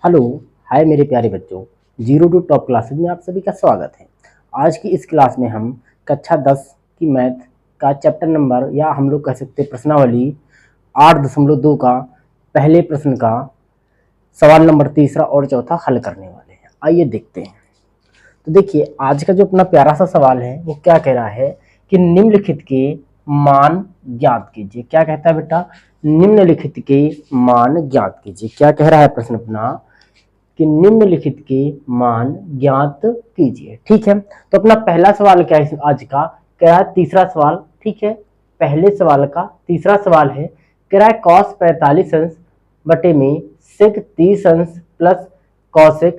Hello. हाय मेरे प्यारे बच्चों, जीरो टू टॉप क्लासेस में आप सभी का स्वागत है। आज की इस क्लास में हम कक्षा 10 की मैथ का चैप्टर नंबर या हम लोग कह सकते प्रश्नावली 8.2 का पहले प्रश्न का सवाल नंबर तीसरा और चौथा हल करने वाले हैं। आइए देखते हैं। तो देखिए, आज का जो अपना प्यारा सा सवाल है वो क्या कह रहा है कि निम्नलिखित के मान ज्ञात कीजिए। क्या कहता है बेटा? निम्नलिखित के मान ज्ञात कीजिए। क्या कह रहा है प्रश्न अपना? कि निम्नलिखित के मान ज्ञात कीजिए। ठीक है, तो अपना पहला सवाल क्या है आज का? कह रहा है तीसरा सवाल। ठीक है, पहले सवाल का तीसरा सवाल है, कह रहा है cos 45 अंश बटे में sec 30 अंश प्लस cosec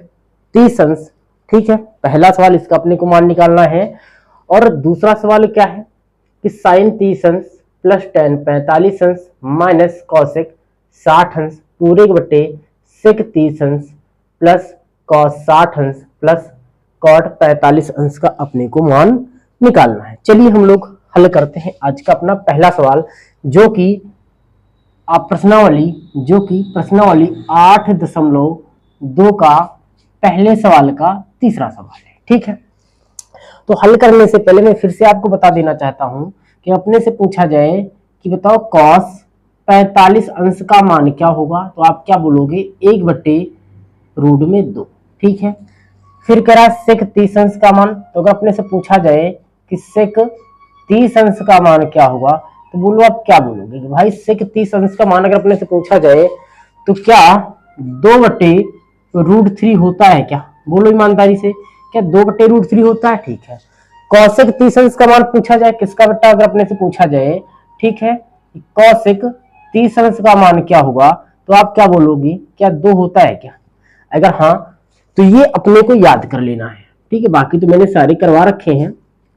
30 अंश। ठीक है, पहला सवाल इसका अपने को मान निकालना है। और दूसरा सवाल क्या है कि sin 30 अंश प्लस tan 45 अंश माइनस cosec 60 अंश पूरे के बटे sec 30 अंश प्लस cos 60 अंश प्लस cot 45 अंश का अपने को मान निकालना है। चलिए हम लोग हल करते हैं आज का अपना पहला सवाल, जो कि प्रश्नावली 8.2 का पहले सवाल का तीसरा सवाल है। ठीक है, तो हल करने से पहले मैं फिर से आपको बता देना चाहता हूं कि अपने से पूछा जाए कि बताओ cos 45 अंश का मान क्या होगा, तो आप क्या बोलोगे? 1/√2। ठीक है, फिर कह रहा sec 30 अंश का मान, तो अगर अपने से पूछा जाए कि sec 30 अंश का मान क्या होगा, तो बोलो आप क्या बोलोगे कि भाई sec 30 अंश का मान अगर अपने से पूछा जाए तो क्या 2/√3 होता है क्या? बोलो ईमानदारी से, क्या 2/√3 होता है? ठीक है, cosec 30 अंश का मान पूछा जाए किसका बेटा? अगर अपने से पूछा जाए, ठीक है, cosec 30 अंश का मान क्या होगा, तो आप क्या बोलोगी? क्या 2 होता है क्या? अगर हाँ तो ये अपने को याद कर लेना है। ठीक है, बाकी तो मैंने सारे करवा रखे हैं।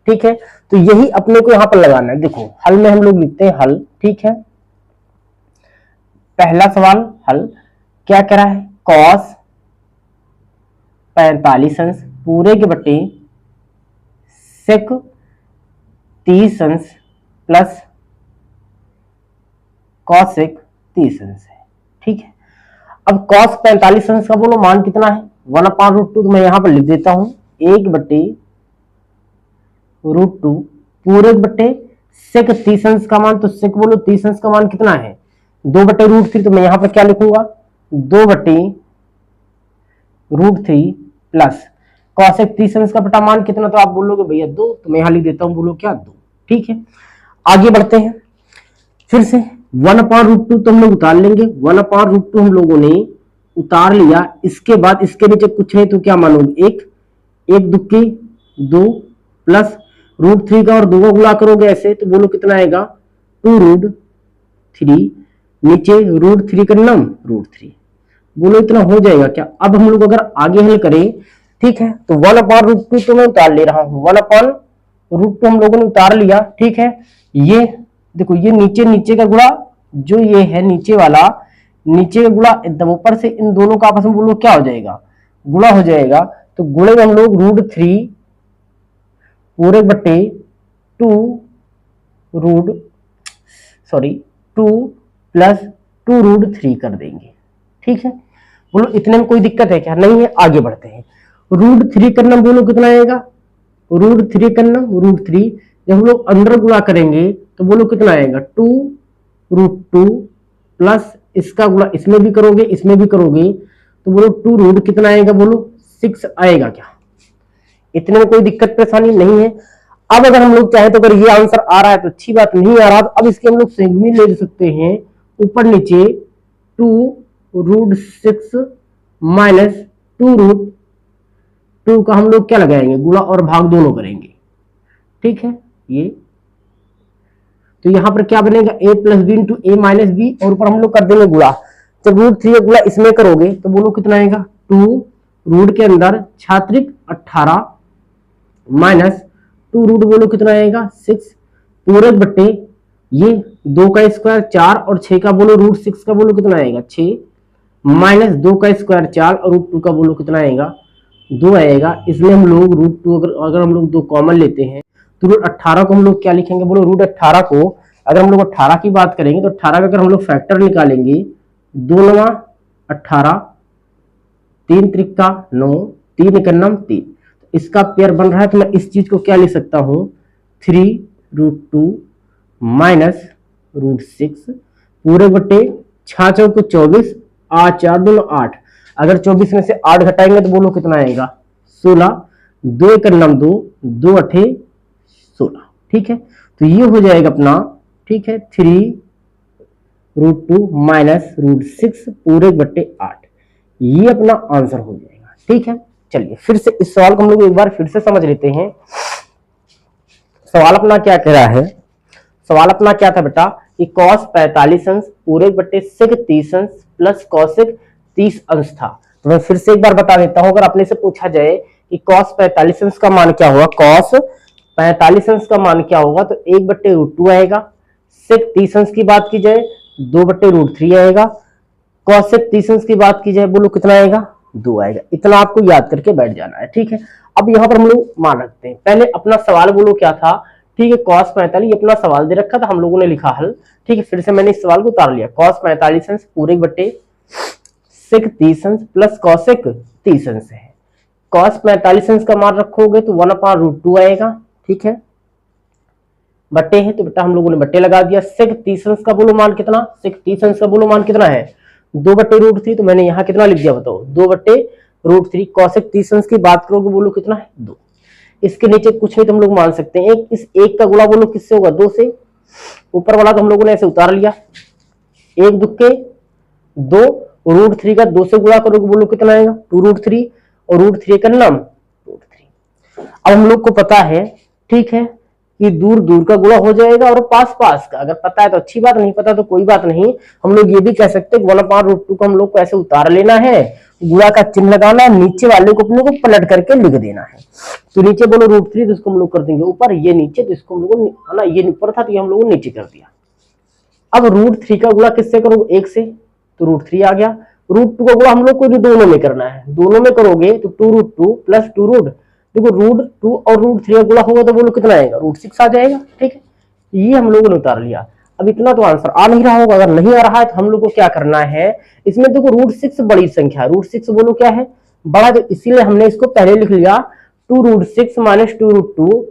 ठीक है, तो यही अपने को यहां पर लगाना है। देखो हल में हम लोग लिखते हैं हल। ठीक है, पहला सवाल हल क्या कह रहा है? cos 45 अंश पूरे के बटे sec 30 अंश प्लस cosec 30 अंश है। ठीक है, अब cos 45 अंश का बोलो मान कितना है? 1/√2। तो मैं यहां पर लिख देता हूं 1/√2 पूरे बटे sec 30 अंश का मान, तो sec बोलो 30 अंश का मान कितना है? 2/√3। तो मैं यहां पर क्या लिखूंगा? 2/√3 प्लस cosec 30 अंश का बटा मान कितना, तो आप बोलोगे भैया 2। तो मैं यहां लिख देता हूं, बोलो क्या? 2। ठीक है, आगे बढ़ते हैं। फिर से 1/√2 तो हम लोग उतार लेंगे। 1/√2 हम लोगों ने उतार लिया। इसके बाद इसके नीचे कुछ नहीं तो क्या मानोगे? एक दुक्की 2 प्लस √3 का और 2 का गुणा करोगे ऐसे, तो बोलो कितना आएगा? 2√3 नीचे √3 का नम √3। बोलो इतना हो जाएगा क्या? अब हम लोग अगर आगे हल करें, ठीक है, तो 1/√2 तो मैं उतार ले रहा हूं। 1/√2 हम लोगों ने उतार लिया। ठीक है, ये देखो ये नीचे का गुणा, जो ये है नीचे वाला, नीचे का गुणा एकदम ऊपर से इन दोनों का आपस में बोलो क्या हो जाएगा? गुणा हो जाएगा। तो गुणे में हम लोग √3 पूरे बटे 2 2 प्लस 2√3 कर देंगे। ठीक है, बोलो इतने में कोई दिक्कत है क्या? नहीं है। आगे बढ़ते हैं। √3 करना बोलो कितना आएगा? √3 करना √3 जब हम लोग अंदर गुणा करेंगे तो बोलो कितना आएगा? 2√2 प्लस इसका गुणा इसमें भी करोगे इसमें भी करोगे, तो बोलो 2 कितना आएगा? बोलो 6 आएगा क्या? इतने में कोई दिक्कत परेशानी नहीं है। अब अगर हम लोग चाहें तो अगर ये आंसर आ रहा है तो अच्छी बात, नहीं आ रहा तो अब इसके हम लोग सेगमी ले सकते हैं, ऊपर नीचे 2√6 माइनस 2√2 का हम लोग क्या लगाएंगे? गुणा और भाग दोनों करेंगे। ठीक है, ये तो यहां पर क्या बनेगा? a plus B into A minus B, और ऊपर हम लोग कर देंगे गुणा। जब √3 का गुणा इसमें करोगे तो बोलो कितना आएगा? 2 रूट के अंदर छात्रिक 18 माइनस 2 बोलो कितना आएगा? 6 पूरे बटे ये 2 का स्क्वायर 4 और 6 का बोलो √6 का बोलो कितना आएगा? 6 माइनस 2 का स्क्वायर 4 और √2 का बोलो कितना आएगा? 2 आएगा। इसमें हम लोग √2 अगर हम लोग 2 कॉमन लेते हैं तो √18 को हम लोग क्या लिखेंगे? बोलो √18 को अगर हम लोग 18 की बात करेंगे तो 18 का अगर हम लोग फैक्टर निकालेंगे 2 9 18 3 त्रिका 9, 3 एकन्नम 3, तो इसका पेयर बन रहा है। तो मैं इस चीज को क्या लिख सकता हूँ, 3√2 माइनस √6 पूरे बटे 6 चौको 24, 8 4 दोनों 8, अगर 24 में से 8 घटाएंगे तो बोलो कितना आएगा, 16, 2 एकन्नम 2, 2 अठे 16। ठीक है, तो ये हो जाएगा अपना, ठीक है, 3√2 माइनस √6 पूरे बटे 8, ये अपना आंसर हो जाएगा। ठीक है, चलिए फिर से इस सवाल को हम लोग एक बार फिर से समझ लेते हैं। सवाल अपना क्या कह रहा है, सवाल अपना क्या था बेटा कि cos 45 अंश पूरे बटे sec 30 अंश प्लस cosec 30 अंश था। तो मैं फिर से एक बार बता देता हूं, अगर अपने से पूछा जाए कि cos 45 अंश का मान क्या होगा, cos 45 अंश का मान क्या होगा, तो 1/√2 आएगा। sec 30 अंश की बात की जाए 2/√3 आएगा। cosec 30 अंश की बात की जाए बोलो कितना आएगा, 2 आएगा। इतना आपको याद करके बैठ जाना है। ठीक है, अब यहाँ पर हम लोग मान रखते हैं। पहले अपना सवाल बोलो क्या था, ठीक है, cos 45 अपना सवाल दे रखा था, हम लोगों ने लिखा हल। ठीक है, फिर से मैंने इस सवाल को उतार लिया, cos 45 अंश पूरे बटे sec 30 अंश प्लस cosec 30 अंश है। cos 45 अंश का मान रखोगे तो 1/√2 आएगा। ठीक है, बट्टे है तो बेटा हम लोगों ने बट्टे लगा दिया। sec 30 अंश का बोलो मान कितना, sec 30 अंश का बोलो मान कितना है, 2/√3, तो मैंने यहाँ कितना लिख दिया बताओ, 2/√3। cosec 30 अंश की बात करोगे बोलो कितना है, 2। इसके नीचे कुछ नहीं तो हम लोग मान सकते हैं, एक इस एक का गुणा बोलो किससे होगा, 2 से। ऊपर वाला तो हम लोगों ने ऐसे उतार लिया, 1 दुक्के 2, √3 का 2 से गुणा करोगे बोलो कितना आएगा, 2√3, और √3 का नाम √3। अब हम लोग को पता है, ठीक है, कि दूर दूर का गुणा हो जाएगा और पास पास का, अगर पता है तो अच्छी बात, नहीं पता तो कोई बात नहीं। हम लोग ये भी कह सकते हैं 1/√2 को हम लोग को ऐसे उतार लेना है, गुणा का चिन्ह लगाना, नीचे वाले को अपने को पलट करके लिख देना है। तो नीचे बोलो √3, तो इसको हम लोग कर देंगे ऊपर, ये नीचे, तो इसको हम लोग ना, ये ऊपर था तो ये हम लोग नीचे कर दिया। अब √3 का गुणा किससे करोगे, 1 से, तो √3 आ गया। √2 का गुणा हम लोग को दोनों में करना है, दोनों में करोगे तो 2√2 प्लस 2√, देखो √2 और √3 का गुणा होगा तो बोलो कितना आएगा, √6 आ जाएगा। ठीक है, ये हम लोगों ने उतार लिया। अब इतना तो आंसर आ नहीं रहा होगा, अगर नहीं आ रहा है तो हम लोग को क्या करना है, इसमें देखो √6 बड़ी संख्या है, √6 बोलो क्या है, बड़ा, तो इसीलिए हमने इसको पहले लिख लिया 2√6 माइनस 2√2।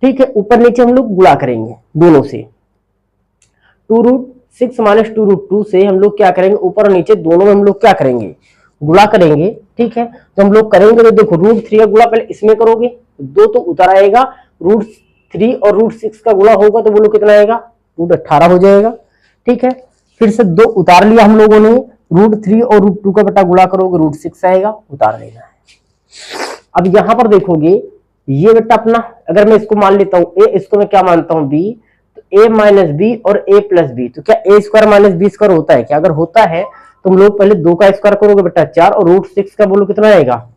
ठीक है, ऊपर नीचे हम लोग गुणा करेंगे दोनों से, 2√6 माइनस 2√2 से हम लोग क्या करेंगे, ऊपर और नीचे दोनों में हम लोग क्या करेंगे, गुणा करेंगे। ठीक है, तो हम लोग करेंगे तो देखो √3 का गुणा पहले इसमें करोगे, 2 तो उतर आएगा, √3 और √6 का गुणा होगा तो बोलो कितना आएगा, √18 हो जाएगा। ठीक है, फिर से 2 उतार लिया हम लोगों ने, √3 और √2 का बेटा गुणा करोगे √6 आएगा, उतार लेना है। अब यहां पर देखोगे ये बेटा अपना, अगर मैं इसको मान लेता हूं a, इसको मैं क्या मानता हूं b, तो a माइनस बी और a प्लस बी, तो क्या a square minus B square होता है क्या, अगर होता है तो हम लोग पहले 2 का स्क्वायर करोगे बेटा 4, और √6 का बोलो कितना आएगा,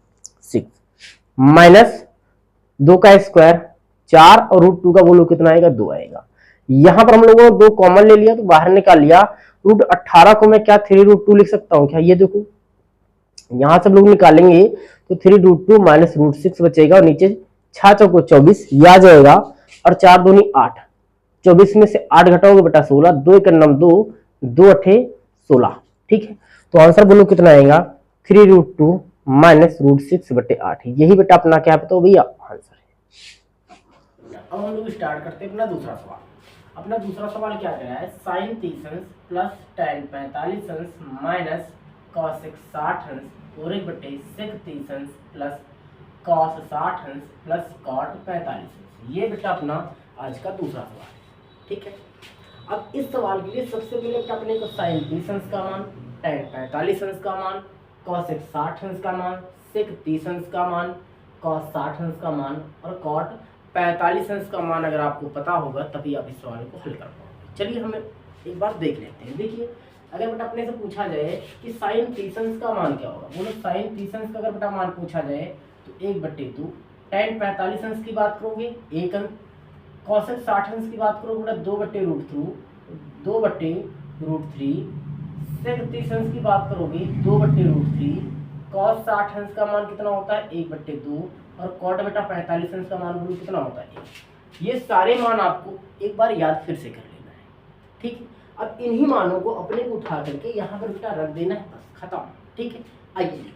6, माइनस 2 का स्क्वायर 4 और √2 का बोलो कितना आएगा, 2 आएगा। यहां पर हम लोगों ने 2 कॉमन ले लिया तो बाहर निकाल लिया, √18 को मैं क्या 3√2 लिख सकता हूं क्या, ये देखो यहां से हम लोग निकालेंगे तो 3√2 माइनस √6 बचेगा, और नीचे 6 चौको 24 ये आ जाएगा, और 4 दूनी 8, 24 में से 8 घटाओगे बेटा 16, 2 एकन्नम 2, 2 अठे 16। ठीक है, तो आंसर बोलो कितना आएगा, 3√2 माइनस √6 बटे 8, यही बेटा अपना क्या बताओ भैया आंसर है। अब हम लोग स्टार्ट करते हैं अपना दूसरा सवाल। अपना दूसरा सवाल क्या कह रहा है, sin 30 अंश प्लस tan 45 अंश माइनस cosec 60 अंश पूरे बटे sec 30 अंश प्लस cos 60 अंश प्लस cot 45 अंश, ये बेटा अपना आज का दूसरा सवाल है। ठीक है, अब इस सवाल के लिए सबसे पहले अपने को sin 30 अंश का मान, tan 45 अंश का मान, cosec 60 अंश का मान, sec 30 अंश का मान, cos 60 अंश का मान और cot 45 अंश का मान अगर आपको पता होगा तभी आप इस सवाल को हल कर पाओगे। चलिए हम एक बार देख लेते हैं। देखिए, अगर बेटा अपने से पूछा जाए कि sin 30 अंश का मान क्या होगा, बोलो sin 30 अंश का अगर बेटा मान पूछा जाए तो 1/2, tan 45 अंश की बात करोगे 1 अंश, cosec 60 अंश की बात करोगे बेटा 2/√3, 2/√3, sec 30 अंश की बात करोगे 2/√3, cos 60 अंश का मान कितना होता है 1/2, और cot बेटा 45 अंश का मान बोलो कितना होता है 1। ये सारे मान आपको एक बार याद फिर से कर लेना है। ठीक है, अब इन्हीं मानों को अपने को उठा करके यहाँ पर बेटा रख देना है, बस खत्म। ठीक है, आइए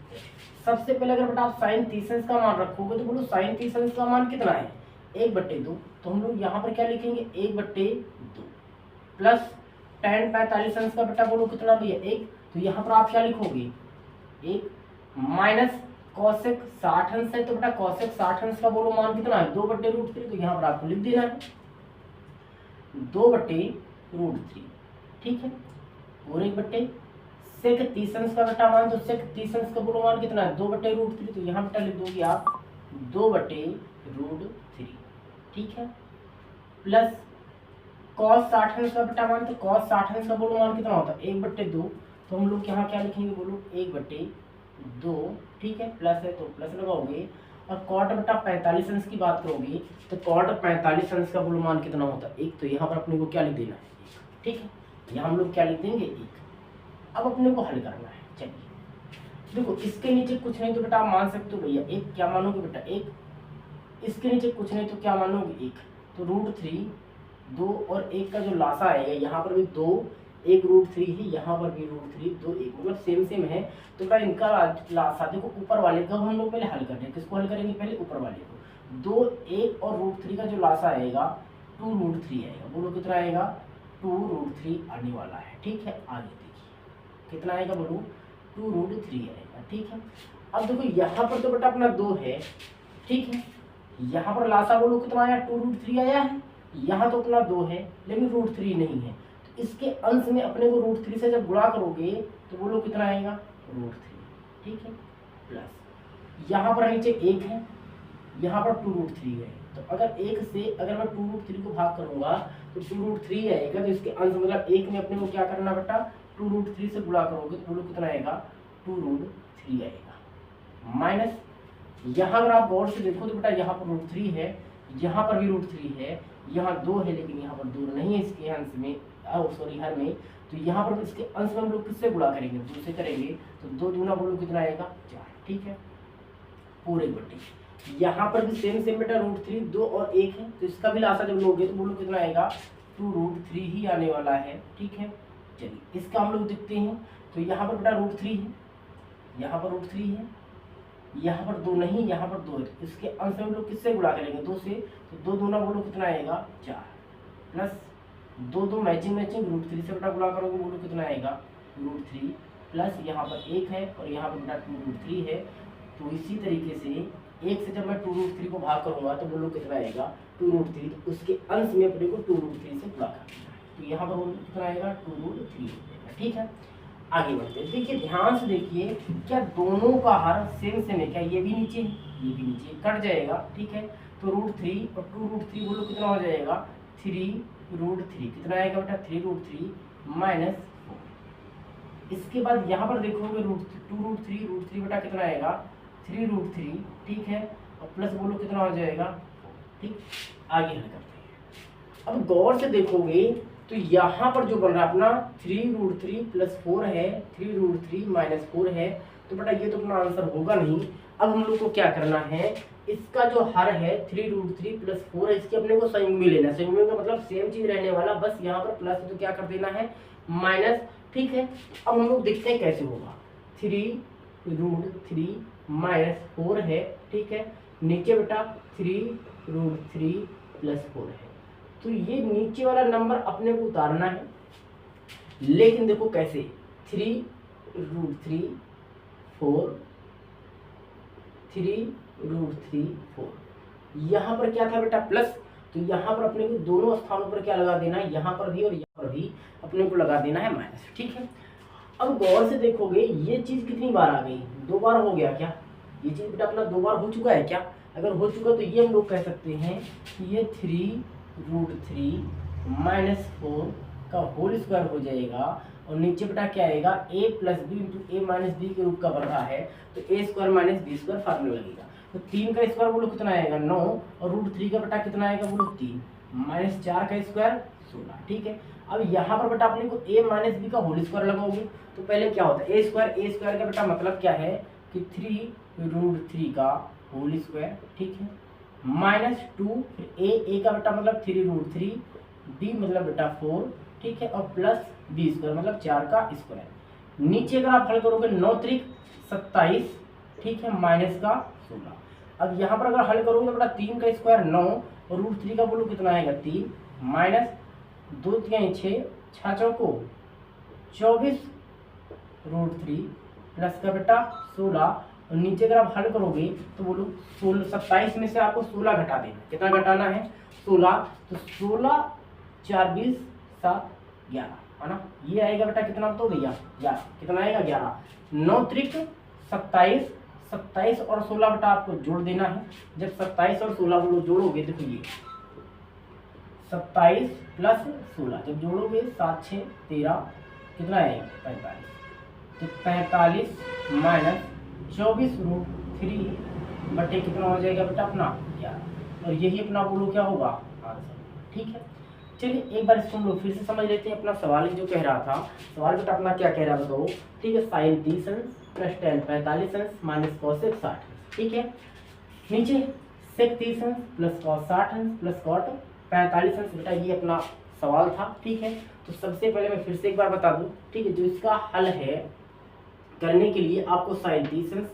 सबसे पहले अगर बेटा आप साइन थीसिस का मान रखोगे तो बोलो साइन थीसिस का मान कितना है 1/2, तो हम लोग यहाँ पर क्या लिखेंगे 1/2 प्लस tan 45 अंश का बेटा बोलो कितना भैया 1, तो यहाँ पर आप क्या लिखोगे 1 माइनस कॉसेक 60 अंश है, तो बेटा कॉसेक 60 अंश का बोलो मान कितना है 2/√3, तो यहाँ पर आपको लिख देना है 2/√3, ठीक है। और 1 सेक 30 अंश का बेटा मान, तो सेक 30 अंश का बोलो मान कितना है 2/√3, तो यहाँ बेटा लिख दोगे आप 2/√3, ठीक है। प्लस कॉस 60 अंश का बेटा मान, तो कॉस 60 अंश का बोलो मान कितना होता है 1/2, तो हम लोग यहाँ क्या लिखेंगे बोलो 1/2, ठीक है। प्लस है तो प्लस लगाओगे। और कॉट बेटा 45 अंश की बात करोगे तो कॉट 45 अंश का बोलो मान कितना होता है 1, तो यहाँ पर अपने को क्या लिख देना है 1, ठीक है। यहाँ हम लोग क्या लिख देंगे 1। अब अपने को हल करना है, चलिए देखो इसके नीचे कुछ नहीं तो बेटा आप मान सकते हो भैया 1, क्या मानोगे बेटा 1, इसके नीचे कुछ नहीं तो क्या मानोगे 1, तो √3 2 और 1 का जो लासा आएगा यहाँ पर भी 2 1 √3 है, यहाँ पर भी √3 2 1, मतलब सेम है। तो बेटा इनका लासा देखो ऊपर वाले का हम लोग पहले हल कर रहे हैं, किसको हल करेंगे पहले ऊपर वाले को। 2 1 और √3 का जो लासा आएगा 2 √3 आएगा, बोलो कितना आएगा 2 √3 आने वाला है, ठीक है। आगे देखिए कितना आएगा बोलो 2 √3 आएगा, ठीक है। अब देखो यहाँ पर तो बेटा अपना 2 है, ठीक है। यहाँ पर लासा बोलो कितना आया 2 √3 आया है, यहाँ तो अपना 2 है लेकिन √3 नहीं है, तो इसके अंश में अपने को √3 से जब गुणा करोगे तो बोलो कितना आएगा √3, ठीक है। प्लस यहाँ पर नीचे 1 है, यहाँ पर 2 √3 है, तो अगर 1 से अगर मैं 2 √3 को भाग करूंगा तो 2 √3 आएगा, तो इसके अंश मतलब 1 में अपने को क्या करना बेटा 2 √3 से गुणा करोगे तो बोलो कितना आएगा 2 √3 आएगा। माइनस यहाँ अगर आप गौर से देखो तो बेटा यहाँ पर √3 है, यहाँ पर भी √3 है, यहाँ 2 है लेकिन यहाँ पर 2 नहीं है इसके अंश में, सॉरी हर में, तो यहाँ पर इसके अंश में हम लोग किससे गुणा करेंगे 2 से करेंगे, तो 2 दूना बोलो कितना आएगा 4, ठीक है। पूरे बटे यहाँ पर भी सेम बेटा √3 2 और 1 है, तो इसका भी लासा जब लोगे तो बोलो कितना आएगा 2 √3 ही आने वाला है, ठीक है। चलिए इसका हम लोग देखते हैं, तो यहाँ पर बेटा √3 है, यहाँ पर √3 है, यहाँ पर 2 नहीं, यहाँ पर 2 है, तो इसके अंश में हम लोग किससे गुणा करेंगे 2 से, तो 2 दूना बोलो कितना आएगा 4, प्लस 2 मैचिंग √3 से बेटा गुणा करोगे बोलो कितना आएगा √3, प्लस यहाँ पर 1 है और यहाँ पर बेटा 2 √3 है, तो इसी तरीके से 1 से जब मैं 2 √3 को भाग करूंगा तो बोलो कितना आएगा 2 √3, तो उसके अंश में अपने को 2 √3 से गुणा करना है, तो यहाँ पर बोलो कितना आएगा 2 √3 हो जाएगा, ठीक है। आगे बढ़ते हैं, देखिए ध्यान से देखिए क्या दोनों का हर सेम है, क्या ये भी नीचे ये भी नीचे कट जाएगा, ठीक है। तो √3 और 2 √3 बोलो कितना हो जाएगा 3 √3, कितना आएगा बेटा 3 √3 माइनस 4। इसके बाद यहाँ पर देखोगे 2 √3 बेटा कितना आएगा 3 √3, ठीक है, और प्लस बोलो कितना हो जाएगा 4, ठीक। आगे हल करते हैं। अब गौर से देखोगे तो यहाँ पर जो बन रहा है अपना 3 √3 प्लस 4 है, 3 √3 माइनस 4 है, तो बेटा ये तो अपना आंसर होगा नहीं। अब हम लोग को क्या करना है, इसका जो हर है 3 √3 प्लस 4 है, इसके अपने को संयुग्मी लेना है, संयुग्मी का मतलब सेम चीज रहने वाला, बस यहाँ पर प्लस है तो क्या कर देना है माइनस, ठीक है। अब हम लोग देखते हैं कैसे होगा, 3 √3 माइनस 4 है, ठीक है, नीचे बेटा 3 √3 प्लस 4 है, तो ये नीचे वाला नंबर अपने को उतारना है, लेकिन देखो कैसे 3 √3 4 3 √3 4, यहाँ पर क्या था बेटा प्लस, तो यहाँ पर अपने को दोनों स्थानों पर क्या लगा देना है, यहाँ पर भी और यहाँ पर भी अपने को लगा देना है माइनस, ठीक है। अब गौर से देखोगे ये चीज कितनी बार आ गई, 2 बार हो गया क्या, ये चीज बेटा अपना 2 बार हो चुका है क्या, अगर हो चुका तो ये हम लोग कह सकते हैं कि ये 3 √3 माइनस 4 का होल स्क्वायर हो जाएगा, और नीचे बेटा क्या आएगा a plus B into A minus B के रूप का बन रहा है, तो a square minus B square formula लगेगा, तो 3 का स्क्वायर बोलो कितना आएगा 9, और √3 का बेटा कितना आएगा बोलो 3, माइनस 4 का स्क्वायर 16, ठीक है। अब यहाँ पर बेटा अपने को a माइनस बी का होल स्क्वायर लगाओगे, तो पहले क्या होता है a स्क्वायर का बेटा मतलब क्या है कि 3 √3 का होल स्क्वायर, ठीक है, माइनस 2 फिर a का बेटा मतलब 3 √3, b मतलब बेटा 4, ठीक है, और प्लस b स्क्वायर मतलब 4 का स्क्वायर। नीचे अगर आप हल करोगे 9 त्रिक 27 ठीक है, माइनस का 16। अब यहाँ पर अगर हल करोगे तो बेटा 3 का स्क्वायर 9 और रूट 3 का बोलो कितना आएगा 3 माइनस 2 3 6 6 चौको 24 रूट 3 प्लस का बेटा 16 और नीचे अगर आप हल करोगे तो बोलो 27 में से आपको 16 घटा देना। कितना घटाना है 16, तो 16 4 20 7 11 है ना। ये आएगा बेटा कितना तो भैया 11, कितना आएगा 11 9 त्रिक 27 27 और 16 बेटा आपको जोड़ देना है। जब 27 और 16 बोलो जोड़ोगे देखो ये 27 प्लस 16 जब जोड़ोगे 7 6 13 कितना आएगा 45, तो 45 माइनस 24 रूट 3 बटे कितना हो जाएगा बेटा अपना 11, और यही अपना बोलो क्या होगा आंसर। ठीक है, चलिए एक बार इसको हम लोग फिर से समझ लेते हैं। अपना सवाल जो कह रहा था, सवाल बेटा अपना क्या कह रहा था बताओ। ठीक है, साइन 30 अंश प्लस टेन 45 अंश माइनस कॉसेक 60। ठीक है, नीचे सेक 30 अंश प्लस कॉस 60 अंश प्लस कॉट 45 अंश। बेटा ये अपना सवाल था। ठीक है, तो सबसे पहले मैं फिर से एक बार बता दूं। ठीक है, जो इसका हल है करने के लिए आपको साइन 30 अंश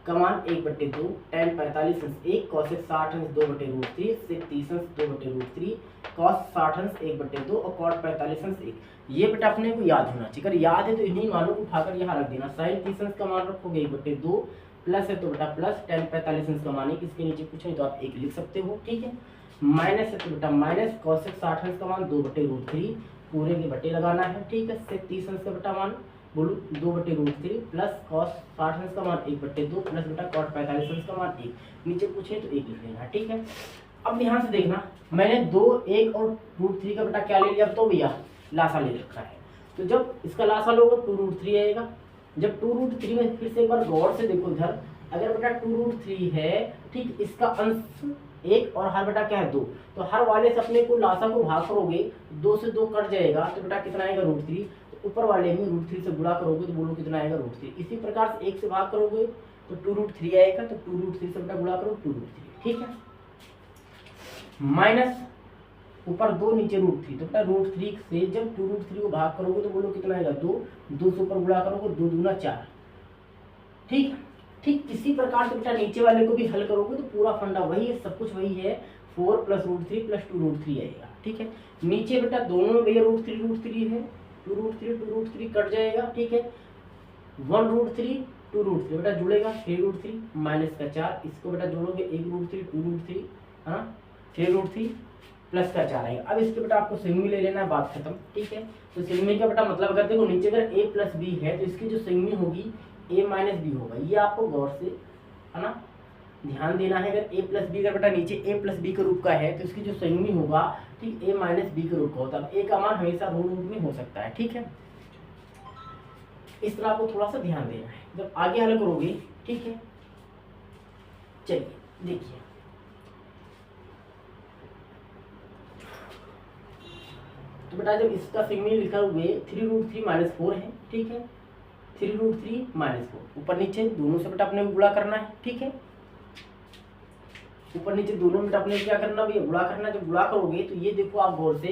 का मान 1/2 टेन 45 अंश 1 कॉसेक 60 अंश 2/√3 सेक 30 अंश 2/√3 कॉस 60 अंश 1/2 और कॉट 45 अंश 1। ये बेटा अपने को याद होना चाहिए। अगर याद है तो इन्हीं मानों को उठाकर यहाँ रख देना। साइन 30 अंश का मान रखोगे 1/2 प्लस है तो बेटा प्लस टेन 45 अंश का मान है, इसके नीचे कुछ नहीं तो आप 1 लिख सकते हो। ठीक है, माइनस है तो बेटा माइनस कॉसेक 60 अंश का मान 2/√3 पूरे के बटे लगाना है। ठीक है, सेक 30 अंश का बेटा मान बोलो 2/√3 प्लस कॉस 60 अंश का मान 1/2 प्लस बेटा कॉट 45 अंश का मान 1, नीचे पूछे तो 1 लिख लेना। ठीक है, अब यहाँ से देखना मैंने 2 1 और √3 का बेटा क्या ले लिया तो भैया लासा ले रखा है। तो जब इसका लासा लोगे 2√3 आएगा। जब 2√3 में फिर से एक बार गौर से देखो इधर, अगर बेटा 2√3 है ठीक, इसका अंश 1 और हर बेटा क्या है 2, तो हर वाले से अपने को लासा को भाग करोगे 2 से 2 कट जाएगा तो बेटा कितना आएगा √3। ऊपर वाले में √3 से गुणा करोगे तो बोलो कितना आएगा √3। इसी प्रकार से 1 से भाग करोगे तो 2√3 आएगा, तो 2√3 से बेटा गुणा करो 2√3। ठीक है, माइनस ऊपर 2 नीचे √3, तो बेटा √3 से जब 2√3 को भाग करोगे तो बोलो कितना आएगा 2, 2 से ऊपर गुणा करोगे 2 दूना 4। ठीक, ठीक इसी प्रकार से बेटा नीचे वाले को भी हल करोगे तो पूरा फंडा वही है, सब कुछ वही है। 4 प्लस √3 प्लस 2√3 आएगा। ठीक है, नीचे बेटा दोनों में भैया √3 है, 2√3 कट जाएगा। ठीक है, 1√3 2√3 बेटा जुड़ेगा 3√3 माइनस का 4, इसको बेटा जोड़ोगे 1√3 2√3 है ना, 3√3 प्लस का 4 आएगा। अब इसके बेटा आपको सिग्मी ले लेना है, बात खत्म। ठीक है, तो सिग्मी का बेटा मतलब अगर देखो नीचे अगर a प्लस बी है तो इसकी जो सिग्मी होगी a माइनस बी होगा। ये आपको गौर से है ना ध्यान देना है। अगर a प्लस बी का बेटा नीचे a प्लस बी के रूप का है तो इसकी जो संयुग्मी होगा ठीक a माइनस बी के रूप का होता है। a का मान हमेशा ऋण रूप में हो सकता है। ठीक है, इस तरह आपको थोड़ा सा ध्यान देना है जब आगे हल करोगे। ठीक है, चलिए देखिए तो बेटा जब इसका सिग्मी लिखा हुए 3√3 - 4 है। ठीक है, 3√3 - 4 ऊपर नीचे दोनों से बेटा अपने गुणा करना है। ठीक है, ऊपर नीचे दोनों में अपने क्या करना भैया गुणा करना। जब गुणा करोगे तो ये देखो आप गौर से,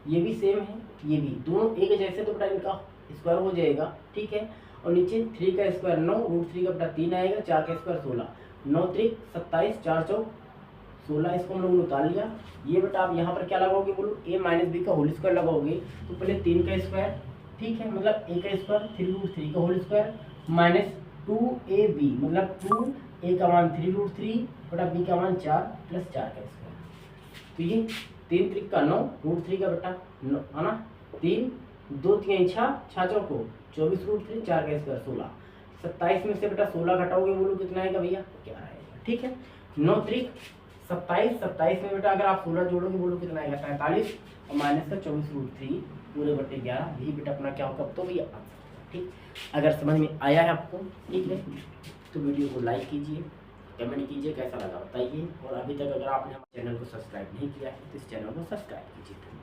ये भी सेम है, ये भी दोनों एक जैसे, तो बेटा इनका स्क्वायर हो जाएगा। ठीक है, और नीचे 3 का स्क्वायर 9 √3 का बेटा 3 आएगा, 4 का स्क्वायर 16, 9 त्रिक 27, 4 चौक 16, इसको हम लोग निकाल लिया। ये बेटा आप यहाँ पर क्या लगाओगे बोलो a माइनस बी का होल स्क्वायर लगाओगे तो पहले 3 का स्क्वायर, ठीक है मतलब a का स्क्वायर 3√3 का होल स्क्वायर माइनस 2ab मतलब 2a का मान 3√3 बेटा b का मान 4 प्लस 4 का स्क्वायर। तो ये 3 त्रिक का 9 √3 का बेटा है ना 3 2 3 6 चौको 24 √3 4 का स्क्वायर 16, 27 में से बेटा 16 घटाओगे बोलो कितना आएगा भैया 11 आएगा। ठीक है, 9 त्रिक 27, 27 में बेटा अगर आप 16 जोड़ोगे बोलो कितना आएगा 45 और माइनस का 24 √3 पूरे बटे 11, यही बेटा अपना क्या होगा तो भैया आंसर। ठीक, अगर समझ में आया है आपको ठीक है तो वीडियो को लाइक कीजिए, कमेंट कीजिए कैसा लगा बताइए, और अभी तक अगर आपने हमारे चैनल को सब्सक्राइब नहीं किया है तो इस चैनल को सब्सक्राइब कीजिए।